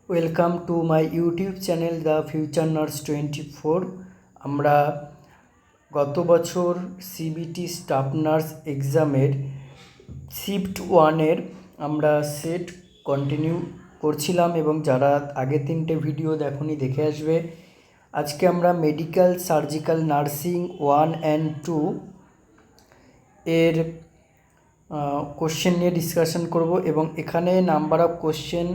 Welcome to my YouTube channel the future nurse 24। আমরা গত বছর সিবিটি স্টাফ নার্স এক্সামের শিফট ওয়ানের আমরা সেট কন্টিনিউ করছিলাম এবং যারা আগে 3টে ভিডিও দেখোনি দেখে আসবে। আজকে আমরা মেডিকেল সার্জিক্যাল নার্সিং 1 অ্যান্ড 2 এর কোশ্চেন নিয়ে ডিসকাশন করব এবং এখানে নাম্বার অফ কোশ্চেন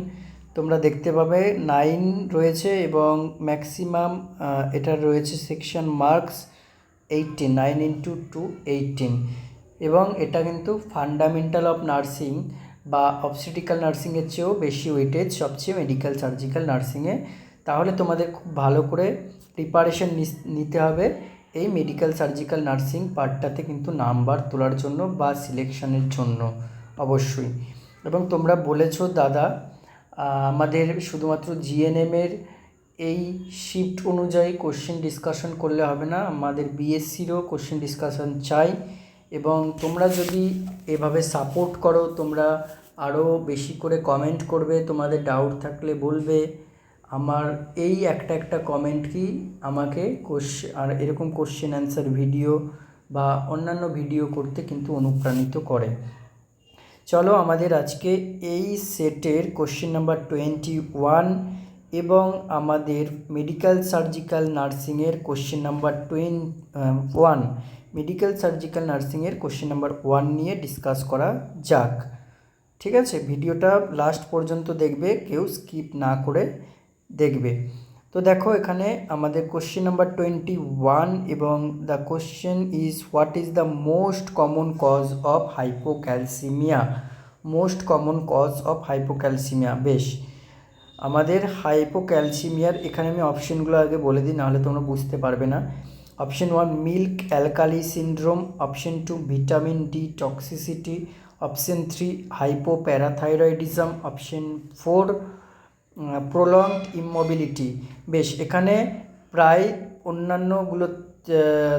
তোমরা দেখতে পাবে 9 রয়েছে এবং ম্যাক্সিমাম এটা রয়েছে সেকশন মার্কস 18, 9 ইন্টু 2 18 এবং এটা কিন্তু ফান্ডামেন্টাল অফ নার্সিং বা অবস্টেট্রিক্যাল নার্সিংয়ের চেয়েও বেশি ওয়েটেজ সবচেয়ে মেডিকেল সার্জিক্যাল নার্সিংয়ে। তাহলে তোমাদের খুব ভালো করে প্রিপারেশন নিতে হবে এই মেডিকেল সার্জিক্যাল নার্সিং পার্টটাতে কিন্তু নাম্বার তোলার জন্য বা সিলেকশনের জন্য অবশ্যই। এবং তোমরা বলেছো দাদা আমাদের শুধুমাত্র জিএনএমের এই শিফট অনুযায়ী কোশ্চেন ডিসকাশন করলে হবে না, আমাদের বিএসসিরও কোশ্চেন ডিসকাশন চাই। এবং তোমরা যদি এভাবে সাপোর্ট করো, তোমরা আরও বেশি করে কমেন্ট করবে, তোমাদের ডাউট থাকলে বলবে। আমার এই একটা কমেন্ট কি আমাকে আর এরকম কোশ্চেন অ্যান্সার ভিডিও বা অন্যান্য ভিডিও করতে কিন্তু অনুপ্রাণিত করে। চলো আমাদের আজকে এই সেটের কোশ্চেন নাম্বার 21 এবং আমাদের মেডিকেল সার্জিক্যাল নার্সিংয়ের কোশ্চেন নাম্বার 21 মেডিকেল সার্জিক্যাল নার্সিংয়ের কোশ্চেন নাম্বার 1 নিয়ে ডিসকাস করা যাক। ঠিক আছে, ভিডিওটা লাস্ট পর্যন্ত দেখবে, কেউ স্কিপ না করে দেখবে। তো দেখো এখানে আমাদের কোশ্চেন নাম্বার 21 এবং the question is what is the most common cause of hypocalcaemia. Most common cause of hypocalcaemia. বেশ, আমাদের হাইপোক্যালসিমিয়ার এখানে আমি অপশনগুলো আগে বলে দিই, নাহলে তোমরা বুঝতে পারবে না। Option 1 milk alkali syndrome, option 2 vitamin D toxicity, option 3 hypoparathyroidism, option 4 prolonged immobility. বেশ, এখানে প্রায় অন্যান্যগুলো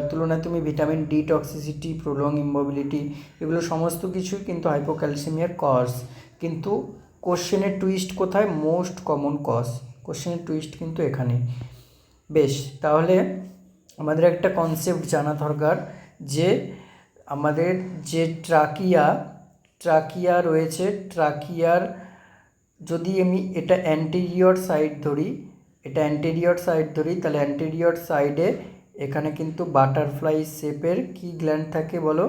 তুলনায় তুমি vitamin D toxicity, prolong immobility এগুলো সমস্ত কিছুই কিন্তু হাইপোক্যালসিমিয়ার কজ। কিন্তু কোশ্চেনের টুইস্ট কোথায়? Most common cause. কোশ্চেনের টুইস্ট কিন্তু এখানে। বেশ, তাহলে আমাদের একটা কনসেপ্ট জানা দরকার যে আমাদের যে ট্রাকিয়া রয়েছে, ট্রাকিয়ার যদি আমি এটা অ্যান্টেরিয়র সাইড ধরি, তাহলে অ্যান্টেরিয়র সাইডে এখানে কিন্তু বাটারফ্লাই শেপের কি গ্ল্যান্ড থাকে বলো?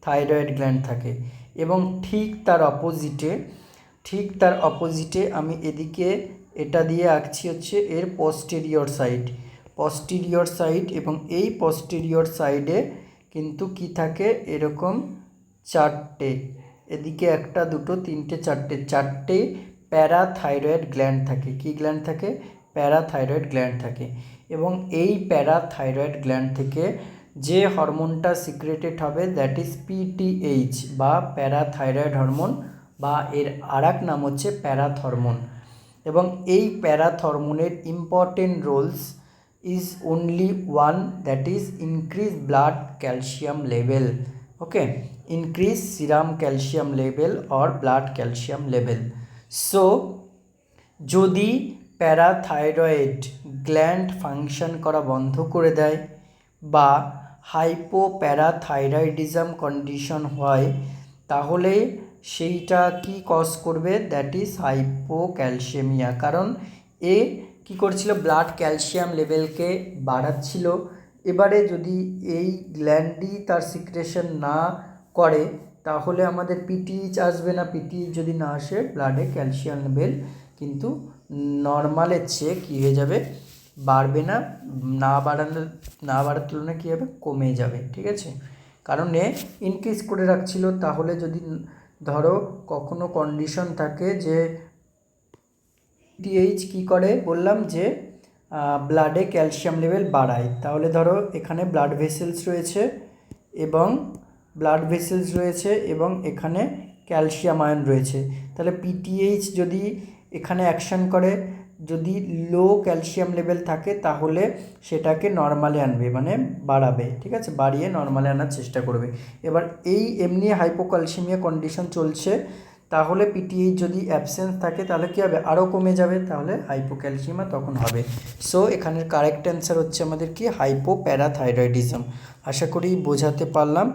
থাইরয়েড গ্ল্যান্ড থাকে। এবং ঠিক তার অপোজিটে আমি এদিকে এটা দিয়ে আঁকছি হচ্ছে এর পস্টেরিয়র সাইড এবং এই পস্টেরিয়র সাইডে কিন্তু কি থাকে? এরকম চারটে, এদিকে 1 2 3 চারটে প্যারাথাইরয়েড গ্ল্যান্ড থাকে। কি গ্ল্যান্ড থাকে? প্যারাথাইরয়েড গ্ল্যান্ড থাকে। এবং এই প্যারাথাইরয়েড গ্ল্যান্ড থেকে যে হরমোনটা সিক্রেটেড হবে দ্যাট ইজ পিটিএইচ বা প্যারাথাইরয়েড হরমোন, বা এর আরেক নাম হচ্ছে প্যারাথরমোন। এবং এই প্যারাথরমোনের important roles is only one, that is increase blood calcium level. Okay, increase serum calcium level or blood calcium level. So যদি প্যারাথাইরয়েড গ্ল্যান্ড ফাংশন করা বন্ধ করে দেয় বা হাইপোপ্যারাথাইরয়েডিজম কন্ডিশন হয়, তাহলে সেইটা কি কজ করবে? That is hypocalcemia. কারণ এ কি করছিল? ব্লাড ক্যালসিয়াম লেভেলকে বাড়াচ্ছিল। এবারে যদি এই গ্ল্যান্ডই তার সিক্রেশন না করে তাহলে আমাদের পিটিএইচ আসবে না। পিটিএইচ যদি না আসে, ব্লাডে ক্যালসিয়াম লেভেল কিন্তু নর্মালের চেয়ে কী হয়ে যাবে? বাড়বে না। না বাড়ার তুলনায় কী হবে? কমে যাবে। ঠিক আছে, কারণ এ ইনক্রিজ করে রাখছিল। তাহলে যদি ধরো কখনো কন্ডিশন থাকে যে পিটিএইচ কী করে, বললাম যে ব্লাডে ক্যালসিয়াম লেভেল বাড়ায়, তাহলে ধরো এখানে ব্লাড ভেসেলস রয়েছে এবং এখানে ক্যালসিয়াম আয়ন রয়েছে। তাহলে পিটিএইচ যদি এখানে অ্যাকশন করে, যদি লো ক্যালসিয়াম লেভেল থাকে তাহলে সেটাকে নর্মালে আনবে, মানে বাড়াবে। ঠিক আছে, বাড়িয়ে নর্মালে আনার চেষ্টা করবে। এবার এই এমনি হাইপোক্যালসিমিয়া কন্ডিশন চলছে, তাহলে পিটিএইচ যদি অ্যাবসেন্স থাকে তাহলে কী হবে, আরও কমে যাবে, তাহলে হাইপোক্যালসিয়ামা তখন হবে। সো এখানের কারেক্ট অ্যান্সার হচ্ছে আমাদের কি, হাইপোপ্যারাথাইরয়েডিজম। আশা করি বোঝাতে পারলাম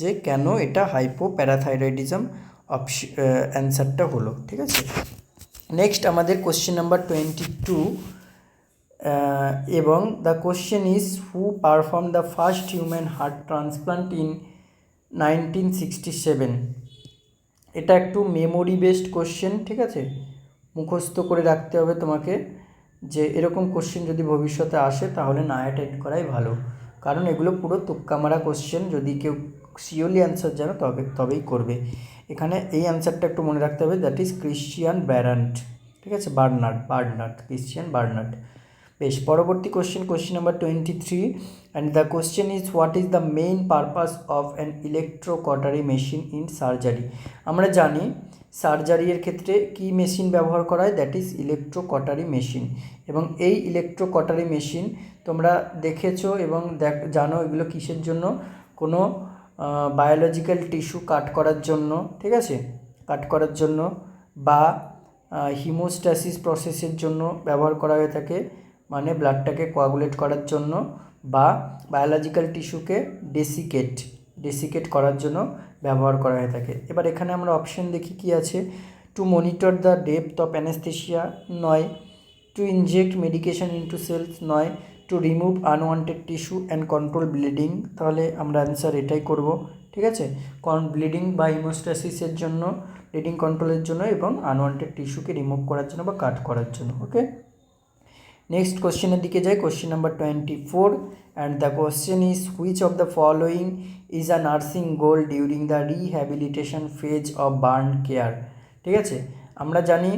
যে কেন এটা হাইপোপ্যারাথাইরয়েডিজম অ্যান্সারটা হলো, ঠিক আছে। নেক্সট আমাদের কোশ্চেন নাম্বার 22, এবং the question is who perform the first human heart transplant in 1967। এটা একটু মেমোরি বেসড কোশ্চেন, ঠিক আছে, মুখস্থ করে রাখতে হবে তোমাকে, যে এরকম কোশ্চেন যদি ভবিষ্যতে আসে তাহলে না অ্যাটেন্ড করাই ভালো, কারণ এগুলো পুরো তুক্কা মারা কোশ্চেন, যদি কেউ শিওরলি অ্যান্সার জানো তবেই করবে। এখানে এই অ্যান্সারটা একটু মনে রাখতে হবে, দ্যাট ইজ ক্রিশ্চিয়ান বার্নার্ড, ঠিক আছে, বার্নার্ড ক্রিশ্চিয়ান বার্নার্ড। বেশ, পরবর্তী question number 23, and the question is what is the main purpose of an electrocautery machine in surgery. আমরা জানি সার্জারির ক্ষেত্রে কি মেশিন ব্যবহার করা হয়, দ্যাট ইজ ইলেকট্রোকটারি মেশিন। এবং এই ইলেকট্রোকটারি মেশিন তোমরা দেখেছো এবং জানো এগুলো কিসের জন্য, কোনো বায়োলজিক্যাল টিস্যু কাট করার জন্য, ঠিক আছে, কাট করার জন্য, বা হিমোস্ট্যাসিস প্রসেসের জন্য ব্যবহার করা হয়ে থাকে, মানে ব্লাডটাকে কোয়াগুলেট করার জন্য, বা বায়োলজিক্যাল টিস্যুকে ডেসিকেট করার জন্য ব্যবহার করা হয়ে থাকে। এবার এখানে আমরা অপশন দেখি কি আছে, to monitor the depth of anaesthesia নয়, to inject medication into cells নয়, to remove unwanted tissue and control bleeding. তাহলে আমরা অ্যান্সার এটাই করব, ঠিক আছে, ব্লিডিং বা হিমোস্ট্যাসিসের জন্য, ব্লিডিং কন্ট্রোলের জন্য এবং আনওয়ান্টেড টিস্যুকে রিমুভ করার জন্য বা কাট করার জন্য। ওকে, নেক্সট কোশ্চেনের দিকে যাই, question number 24, and the question is which of the following is a nursing goal during the rehabilitation phase of burn care. ঠিক আছে, আমরা জানি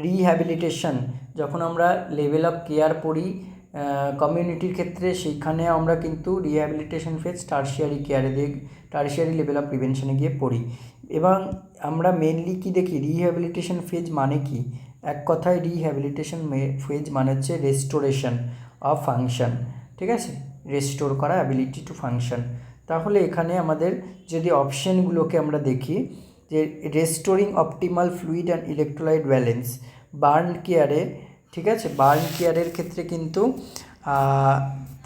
রিহ্যাবিলিটেশন যখন আমরা লেভেল অফ কেয়ার পড়ি কমিউনিটির ক্ষেত্রে, সেইখানে আমরা কিন্তু রিহ্যাবিলিটেশন ফেজ টার্সিয়ারি কেয়ারে টার্সিয়ারি লেভেল অফ প্রিভেনশনে গিয়ে পড়ি। এবং আমরা মেনলি কি দেখি, রিহ্যাবিলিটেশন ফেজ মানে কি, এক কথায় রিহ্যাবিলিটেশন ফেজ মানে হচ্ছে রেস্টোরেশন অফ ফাংশন, ঠিক আছে, রেস্টোর করা অ্যাবিলিটি টু ফাংশন। তাহলে এখানে আমাদের যদি অপশানগুলোকে আমরা দেখি, যে restoring optimal fluid and electrolyte balance burn কেয়ারে, ঠিক আছে, বার্ন কেয়ারের ক্ষেত্রে কিন্তু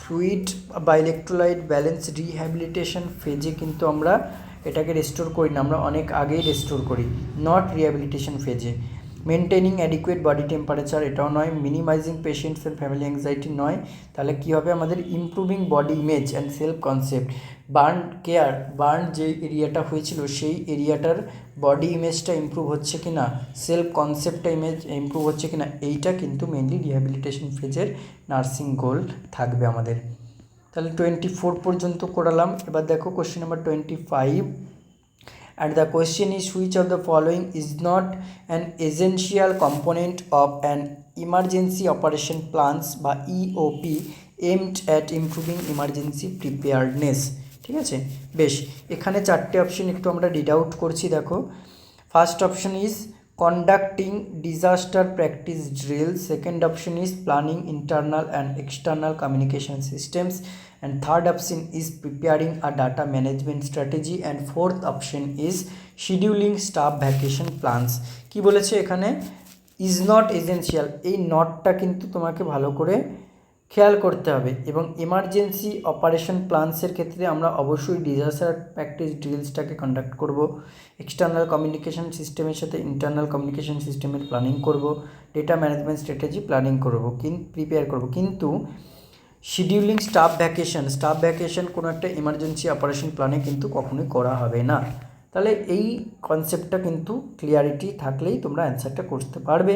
ফ্লুইড বা ইলেকট্রোলাইট ব্যালেন্স রিহ্যাবিলিটেশন ফেজে কিন্তু আমরা এটাকে রেস্টোর করি না, আমরা অনেক আগেই রেস্টোর করি, নট রিহ্যাবিলিটেশন ফেজে। মেনটেনিং অ্যাডিকুয়েট বডি টেম্পারেচার এটাও নয়, minimizing patients and family anxiety নয়। তাহলে কী হবে, আমাদের improving body image and self concept. Burn যে এরিয়াটা হয়েছিল সেই এরিয়াটার বডি ইমেজটা ইমপ্রুভ হচ্ছে কি না, সেলফ কনসেপ্টটা ইমপ্রুভ হচ্ছে কি না, এইটা কিন্তু মেনলি রিহ্যাবিলিটেশন ফেজের নার্সিং গোল থাকবে আমাদের। তাহলে 24 পর্যন্ত করালাম। এবার দেখো question number 25, and the question is which of the following is not an essential component of an emergency operation plans বা EOP aimed at improving emergency preparedness। ঠিক আছে, বেশ, এখানে চারটে অপশন একটু আমরা রিড আউট করছি, দেখো। First option is conducting disaster practice drill, second option is planning internal and external communication systems, and third option is preparing a data management strategy, and fourth option is scheduling staff vacation plans। কি বলেছে এখানে, is not essential, এই নটটা কিন্তু তোমাকে ভালো করে খেয়াল করতে হবে। এবং এমার্জেন্সি অপারেশন প্ল্যান্সের ক্ষেত্রে আমরা অবশ্যই ডিজাস্টার প্র্যাকটিস ড্রিলসটাকে কন্ডাক্ট করব, এক্সটার্নাল কমিউনিকেশন সিস্টেমের সাথে ইন্টারনাল কমিউনিকেশন সিস্টেমের প্ল্যানিং করব, ডেটা ম্যানেজমেন্ট স্ট্র্যাটেজি প্ল্যানিং করব, প্রিপেয়ার করব। কিন্তু শিডিউলিং স্টাফ ভ্যাকেশন কোনো একটা ইমার্জেন্সি অপারেশন প্ল্যানে কিন্তু কখনোই করা হবে না। তাহলে এই কনসেপ্টটা কিন্তু ক্লিয়ারিটি থাকলেই তোমরা অ্যান্সারটা করতে পারবে।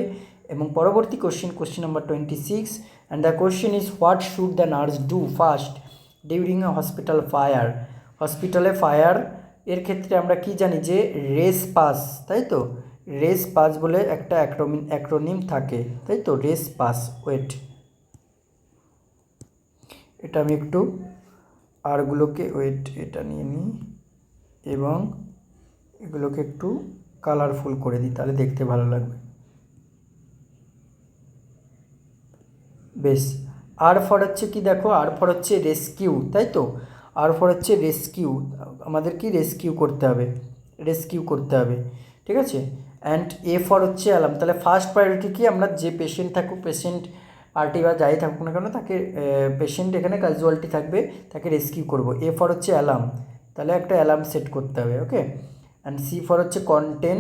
এবং পরবর্তী question number 26, and the question is what should the nurse do first during a hospital fire. হসপিটালে ফায়ার এর ক্ষেত্রে আমরা কি জানি, যে রেস পাস, তাই তো, রেস পাস বলে একটা অ্যাক্রোনিম থাকে, তাই তো, রেস পাস। ওয়েট, এটা আমি একটু আরগুলোকে এটা নিয়ে নিই এবং এগুলোকে একটু কালারফুল করে দিই, তাহলে দেখতে ভালো লাগবে। বেশ, আর ফর হচ্ছে কি, দেখো, আর ফর হচ্ছে রেস্কিউ, তাই তো, আর ফর হচ্ছে রেস্কিউ, আমাদের কি রেস্কিউ করতে হবে। ঠিক আছে। অ্যান্ড এ ফর হচ্ছে অ্যালার্ম। তাহলে ফার্স্ট প্রায়োরিটি কি, আমরা যে পেশেন্ট থাকুক, পেশেন্ট পার্টি বা যাই থাকুক না কেন, তাকে পেশেন্ট এখানে ক্যাজুয়ালিটি থাকবে, তাকে রেস্কিউ করব। এ ফর হচ্ছে অ্যালার্ম, তাহলে একটা অ্যালার্ম সেট করতে হবে। ওকে। অ্যান্ড সি ফর হচ্ছে কন্টেন,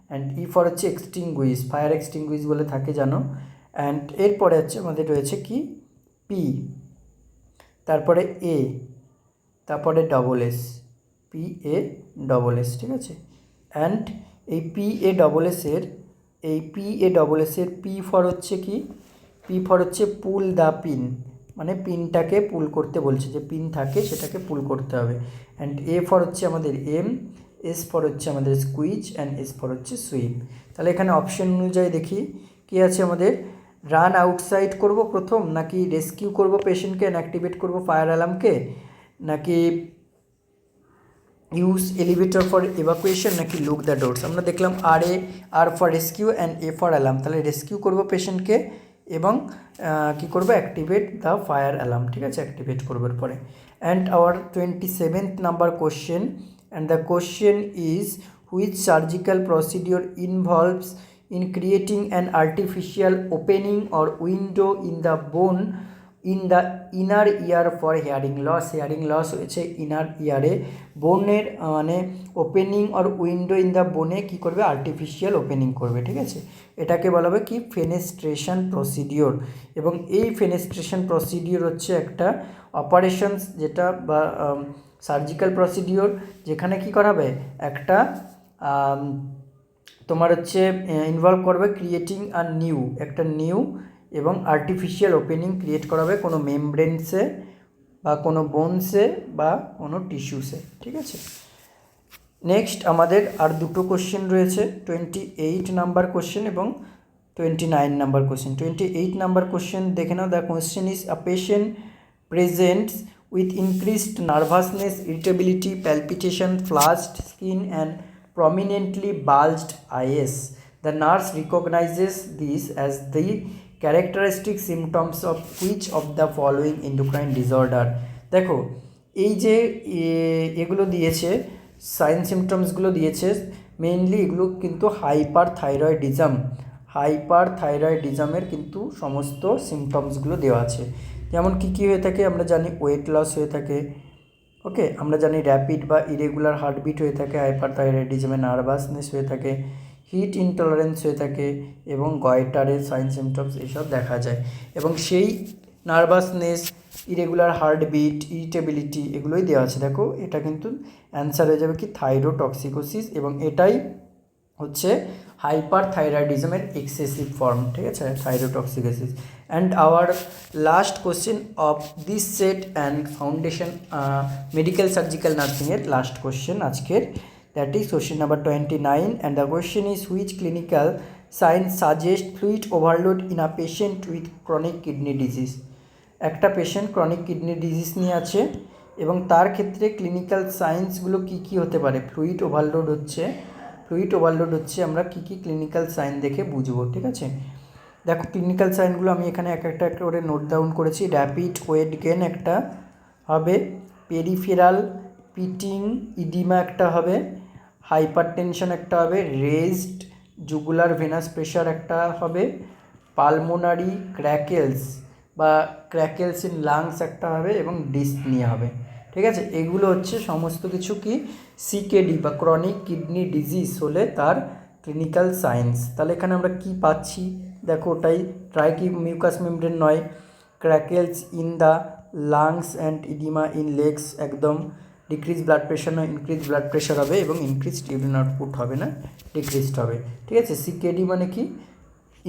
অ্যান্ড ই ফর হচ্ছে এক্সটিংগুইশ, ফায়ার এক্সটিংগুইশ বলে থাকে জানো। অ্যান্ড এরপরে হচ্ছে আমাদের রয়েছে কি পি, তারপরে এ, তারপরে double S, P A double S, ঠিক আছে। অ্যান্ড এই পি এ ডবল এসের পি ফর হচ্ছে কি, পি ফর হচ্ছে পুল দ্য পিন, মানে পিনটাকে পুল করতে বলছে, যে পিন থাকে সেটাকে পুল করতে হবে। অ্যান্ড এ ফর হচ্ছে আমাদের এম, এস ফর হচ্ছে আমাদের স্কুইজ, অ্যান্ড এস ফর হচ্ছে সুইপ। তাহলে এখানে অপশন অনুযায়ী দেখি কী আছে আমাদের, রান আউটসাইড করব প্রথম, নাকি রেস্কিউ করব পেশেন্টকে, অ্যাক্টিভেট করব ফায়ার অ্যালার্মকে, নাকি ইউজ এলিভেটর ফর এভাকুয়েশন, নাকি লুক দ্য ডোরস। আমরা দেখলাম R for rescue and A for alarm. তাহলে রেস্কিউ করব পেশেন্টকে এবং কী করবো, অ্যাক্টিভেট দ্য ফায়ার অ্যালার্ম, ঠিক আছে, অ্যাক্টিভেট করবার পরে। And our 27th number question, and the question is which surgical procedure involves in creating an artificial opening or window in the bone in the inner ear for hearing loss. Hearing loss হয়েছে inner ইয়ারে, বোনের মানে opening আর window in the বোনে কী করবে, artificial opening করবে, ঠিক আছে। এটাকে বলা হবে কি, ফেনেস্ট্রেশন প্রসিডিওর। এবং এই ফেনেস্ট্রেশন প্রসিডিওর হচ্ছে একটা অপারেশনস, যেটা বা সার্জিক্যাল প্রসিডিওর, যেখানে কি করা হবে, একটা তোমার হচ্ছে ইনভলভ করবে ক্রিয়েটিং আর একটা নিউ এবং আর্টিফিশিয়াল ওপেনিং ক্রিয়েট করা হবে কোনো মেমব্রেনসে বা কোনো বোনসে বা কোনো টিস্যুসে, ঠিক আছে। নেক্সট আমাদের আর দুটো কোশ্চেন রয়েছে, 28 নাম্বার কোশ্চেন এবং 29 নাম্বার কোশ্চেন। 28 নাম্বার কোশ্চেন দেখে নাও। The question is a patient presents with increased nervousness, irritability, palpitation, flushed skin and prominently bulged eyes. The nurse recognizes these as the characteristic symptoms of which of the following endocrine disorder. দেখো এই যে এগুলো দিয়েছে, sign সিমটমসগুলো দিয়েছে, mainly এগুলো কিন্তু হাইপারথাইরয়েডিজমের কিন্তু সমস্ত সিমটমসগুলো দেওয়া আছে। যেমন কী কী হয়ে থাকে আমরা জানি, ওয়েট লস হয়ে থাকে, ওকে, আমরা জানি র্যাপিড বা ইরেগুলার হার্টবিট হয়ে থাকে হাইপারথাইরয়েডিজমে, নার্ভাসনেস হয়ে থাকে, হিট ইনটলারেন্স হয়ে থাকে এবং গয়টারের সাইন সিমটমস এসব দেখা যায়। এবং সেই নার্ভাসনেস, ইরেগুলার হার্টবিট, ইরিটেবিলিটি এগুলোই দেওয়া আছে। দেখো এটা কিন্তু অ্যান্সার হয়ে যাবে কি, থাইরোটক্সিকোসিস, এবং এটাই হচ্ছে হাইপারথাইরয়েডিজমের এক্সেসিভ ফর্ম, ঠিক আছে, thyrotoxicosis. And our last question of this set and foundation medical surgical নার্সিংয়ের লাস্ট কোশ্চেন আজকের, that is question number 29, and the question is which clinical sign suggest fluid overload in a patient with chronic kidney disease. একটা patient chronic kidney disease নিয়ে আছে এবং তার ক্ষেত্রে clinical সাইন্সগুলো কী কী হতে পারে, ফ্লুইড ওভারলোড হচ্ছে আমরা কী কী ক্লিনিক্যাল সাইন দেখে বুঝবো, ঠিক আছে। দেখো ক্লিনিক্যাল সাইনগুলো আমি এখানে একটা করে নোট ডাউন করেছি। র্যাপিড ওয়েট গেন একটা হবে, পেরিফেরাল পিটিং ইডিমা একটা হবে, হাইপারটেনশন একটা হবে, রেজড জুগুলার ভেনাস প্রেশার একটা হবে, পালমোনারি ক্র্যাকেলস ইন লাংস একটা হবে এবং ডিসনিয়া হবে, ঠিক আছে। এগুলো হচ্ছে সমস্ত কিছু কি সিকেডি বা ক্রনিক কিডনি ডিজিজ হলে তার ক্লিনিক্যাল সাইন্স। তাহলে এখানে আমরা কি পাচ্ছি দেখো, ওটাই ট্রাইকি মিউকাস মেমব্রেন নয়, crackles in the lungs and oedema in legs, একদম ডিক্রিজ ব্লাড প্রেশার নয়, ইনক্রিজ ব্লাড প্রেশার হবে এবং ইনক্রিজড ইউরিন আউটপুট হবে না, ডিক্রিজড হবে, ঠিক আছে। সিকেডি মানে কি,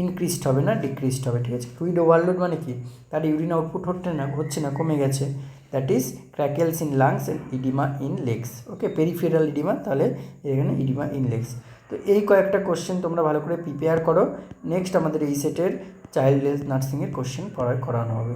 ইনক্রিজড হবে না, ডিক্রিজড হবে, ঠিক আছে। ফ্লুইড ওভারলোড মানে কি, তার ইউরিন আউটপুট হচ্ছে না, কমে গেছে, that is crackles in lungs and oedema in legs, okay, peripheral oedema, তাহলে এখানে ইডিমা ইন লেগস। তো এই কয়েকটা কোশ্চেন তোমরা ভালো করে প্রিপেয়ার করো, নেক্সট আমাদের এই সেটের চাইল্ড হেলথ নার্সিংয়ের কোশ্চেন করানো হবে।